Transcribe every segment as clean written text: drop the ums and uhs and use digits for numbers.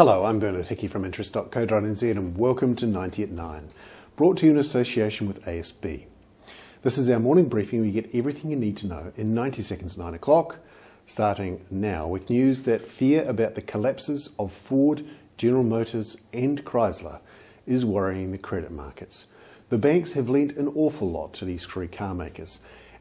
Hello, I'm Bernard Hickey from interest.co.nz and welcome to 90 at 9, brought to you in association with ASB. This is our morning briefing where you get everything you need to know in 90 seconds, 9 o'clock, starting now with news that fear about the collapses of Ford, General Motors and Chrysler is worrying the credit markets. The banks have lent an awful lot to these three car makers,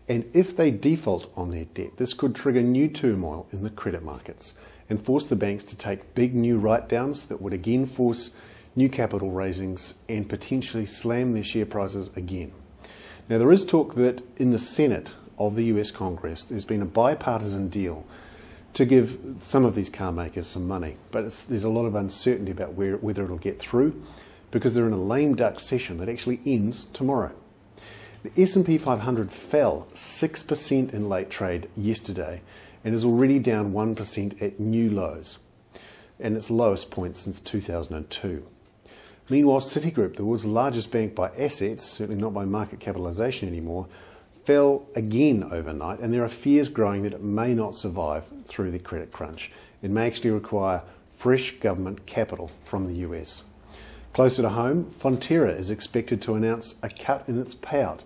and if they default on their debt, this could trigger new turmoil in the credit markets and force the banks to take big new write-downs that would again force new capital raisings and potentially slam their share prices again. Now, there is talk that in the Senate of the US Congress there's been a bipartisan deal to give some of these car makers some money, but there's a lot of uncertainty about whether it'll get through because they're in a lame duck session that actually ends tomorrow. The S&P 500 fell 6% in late trade yesterday and is already down 1% at new lows, and its lowest point since 2002. Meanwhile, Citigroup, the world's largest bank by assets, certainly not by market capitalisation anymore, fell again overnight, and there are fears growing that it may not survive through the credit crunch. It may actually require fresh government capital from the US. Closer to home, Fonterra is expected to announce a cut in its payout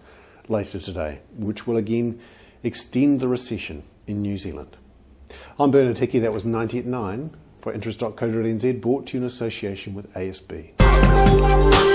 later today, which will again extend the recession in New Zealand. I'm Bernard Hickey, that was 90 at 9 for interest.co.nz, brought to you in association with ASB.